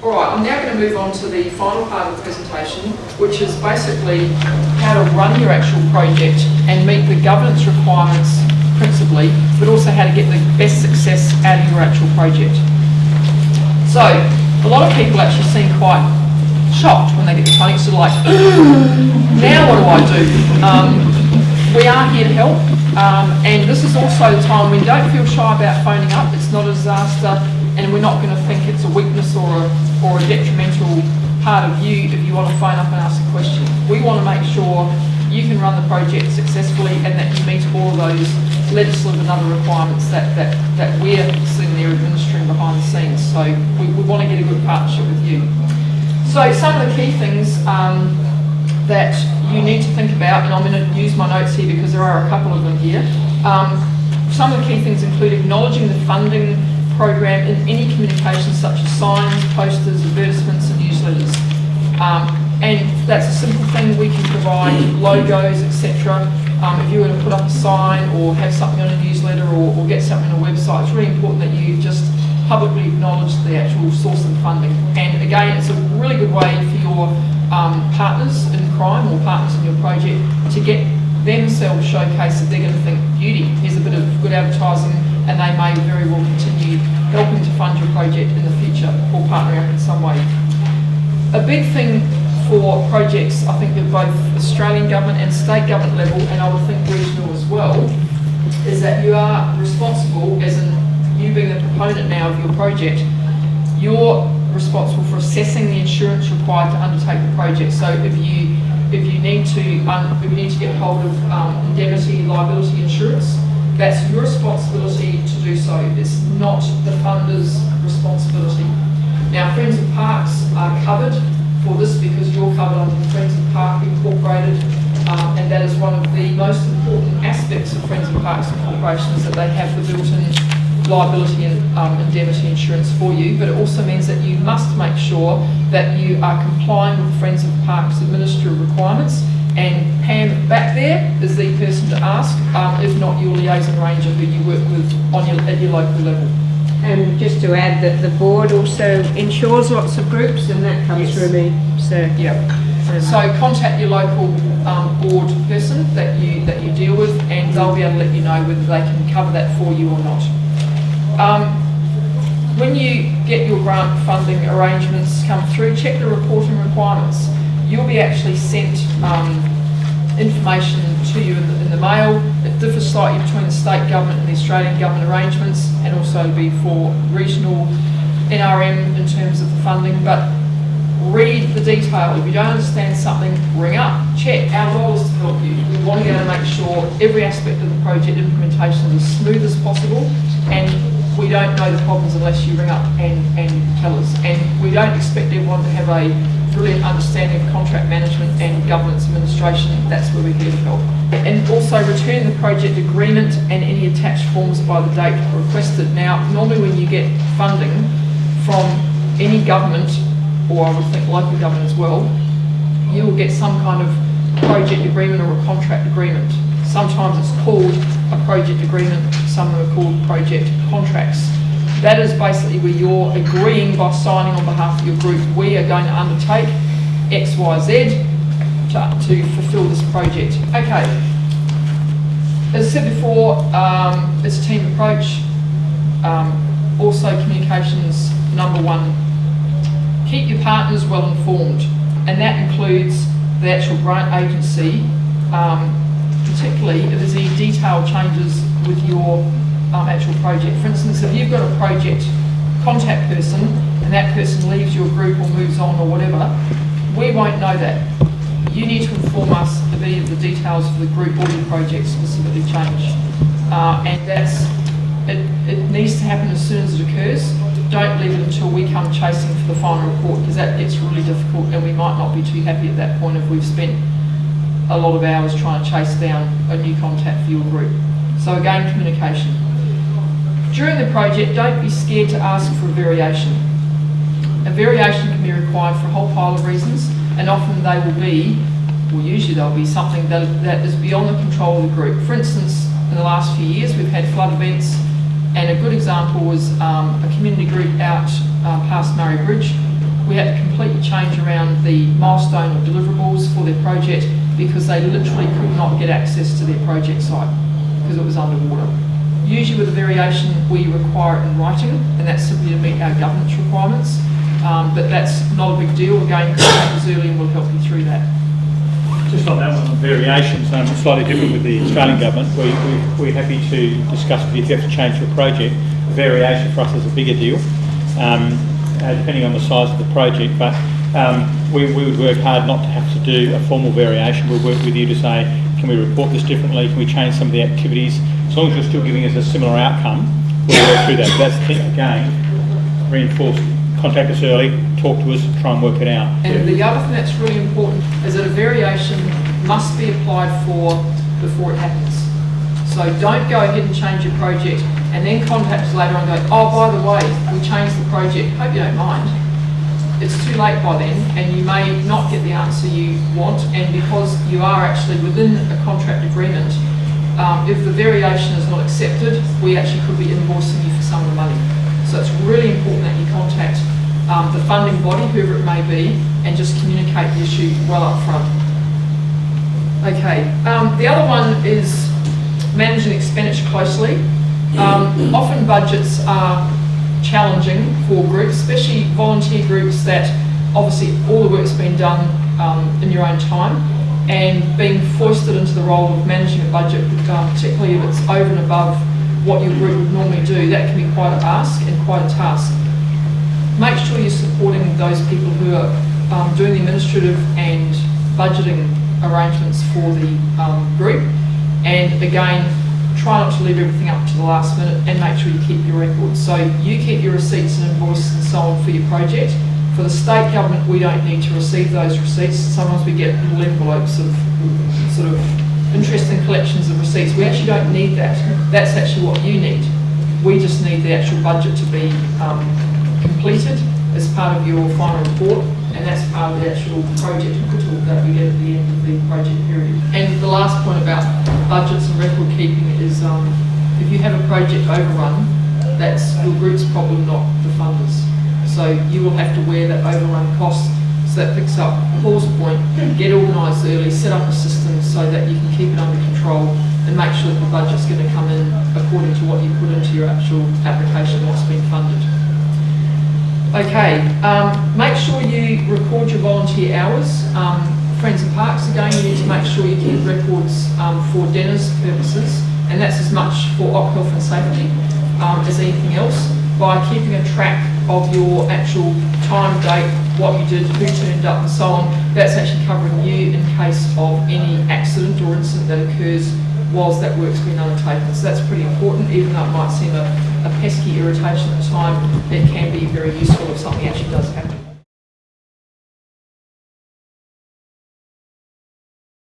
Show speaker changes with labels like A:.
A: Alright, I'm now going to move on to the final part of the presentation, which is basically how to run your actual project and meet the governance requirements principally, but also how to get the best success out of your actual project. So, a lot of people actually seem quite shocked when they get the funding, so like, now what do I do? We are here to help, and this is also the time when don't feel shy about phoning up. It's not a disaster, and we're not going to think it's a weakness or a detrimental part of you if you want to phone up and ask a question. We want to make sure you can run the project successfully and that you meet all of those legislative and other requirements that we're sitting there administering behind the scenes. So we want to get a good partnership with you. So some of the key things that you need to think about, and I'm going to use my notes here because there are a couple of them here. Some of the key things include acknowledging the funding program in any communications such as signs, posters, advertisements and newsletters. And that's a simple thing. We can provide logos, etc. If you were to put up a sign or have something on a newsletter or get something on a website, it's really important that you just publicly acknowledge the actual source of funding. And again, it's a really good way for your partners in crime or partners in your project to get themselves showcased that they're going to think, beauty, here's a bit of good advertising, and they may very well continue helping to fund your project in the future or partnering up in some way. A big thing for projects, I think at both Australian government and state government level, and I would think regional as well, is that you are responsible, as in you being the proponent now of your project, you're responsible for assessing the insurance required to undertake the project. So if you need to get hold of indemnity liability insurance, that's your responsibility to do so. It's not the funder's responsibility. Now, Friends of Parks are covered for this because you're covered under Friends of Park Incorporated, and that is one of the most important aspects of Friends of Parks Incorporation is that they have the built-in liability and indemnity insurance for you, but it also means that you must make sure that you are complying with Friends of Parks administrative requirements, and Pam back there is the person to ask, if not your liaison ranger who you work with at your local level.
B: And just to add that the board also insures lots of groups, and that comes through me. So
A: so contact your local board person that you deal with, and they'll be able to let you know whether they can cover that for you or not. When you get your grant funding arrangements come through, check the reporting requirements. You'll be actually sent information to you in the mail. It differs slightly between the state government and the Australian government arrangements, and also be for regional NRM in terms of the funding, but read the detail. If you don't understand something, ring up, check. Our role is to help you. We want to go and make sure every aspect of the project implementation is as smooth as possible, and we don't know the problems unless you ring up and tell us. And we don't expect everyone to have a brilliant understanding of contract management and governance administration. That's where we're here to help. And also return the project agreement and any attached forms by the date requested. Now, normally when you get funding from any government, or I would think local government as well, you will get some kind of project agreement or a contract agreement. Sometimes it's called a project agreement, some are called project contracts. That is basically where you're agreeing by signing on behalf of your group, we are going to undertake X, Y, Z to fulfill this project. Okay, as I said before, it's a team approach. Also communications, number one, keep your partners well informed, and that includes the actual grant agency, particularly if there's any detailed changes with your actual project. For instance, if you've got a project contact person and that person leaves your group or moves on or whatever, we won't know that. You need to inform us of any of the details of the group or your project specifically change. And it needs to happen as soon as it occurs. Don't leave it until we come chasing for the final report, because that gets really difficult and we might not be too happy at that point if we've spent a lot of hours trying to chase down a new contact for your group. So again, communication. During the project, don't be scared to ask for a variation. A variation can be required for a whole pile of reasons, and often they will be, well usually they'll be something that is beyond the control of the group. For instance, in the last few years we've had flood events, and a good example was a community group out past Murray Bridge. we had to completely change around the milestone or deliverables for their project because they literally could not get access to their project site because it was underwater. Usually with a variation, we require it in writing, and that's simply to meet our governance requirements. But that's not a big deal. Again, contact us early and we'll help you through that.
C: Just on that one, on variations, slightly different with the Australian government. We're happy to discuss if you have to change your project. A variation for us is a bigger deal, depending on the size of the project. But we would work hard not to have to do a formal variation. We'll work with you to say, can we report this differently? Can we change some of the activities? As long as you're still giving us a similar outcome, we'll work through that. But that's the thing, again, reinforced. Contact us early, talk to us, try and work it out.
A: And the other thing that's really important is that a variation must be applied for before it happens. So don't go ahead and change your project and then contact us later and go, oh, by the way, we changed the project. Hope you don't mind. It's too late by then, and you may not get the answer you want. And because you are actually within a contract agreement, if the variation is not accepted, we actually could be invoicing you for some of the money. So it's really important that you contact the funding body, whoever it may be, and just communicate the issue well up front. Okay, the other one is managing expenditure closely. Often budgets are challenging for groups, especially volunteer groups that obviously all the work's been done in your own time, and being foisted into the role of managing a budget, particularly if it's over and above what your group would normally do, that can be quite an ask and quite a task. Make sure you're supporting those people who are doing the administrative and budgeting arrangements for the group, and again, try not to leave everything up to the last minute and make sure you keep your records. So you keep your receipts and invoices and so on for your project. For the state government, we don't need to receive those receipts. Sometimes we get little envelopes of sort of interesting collections of receipts. We actually don't need that. That's actually what you need. We just need the actual budget to be completed as part of your final report, and that's part of the actual project tool that we get at the end of the project period. And the last point about budgets and record keeping is if you have a project overrun, that's your group's problem, not the funders. So you will have to wear that overrun cost. So that picks up Paul's point, get organised early, set up a system so that you can keep it under control and make sure that the budget's going to come in according to what you put into your actual application, what's been funded. Okay, make sure you record your volunteer hours. Friends and Parks, again, you need to make sure you keep records for Dennis purposes, and that's as much for op health and safety as anything else, by keeping a track of your actual time, date, what you did, who turned up and so on. That's actually covering you in case of any accident or incident that occurs whilst that work's been undertaken. So that's pretty important, even though it might seem a pesky irritation at the time. It can be very useful if something actually does happen.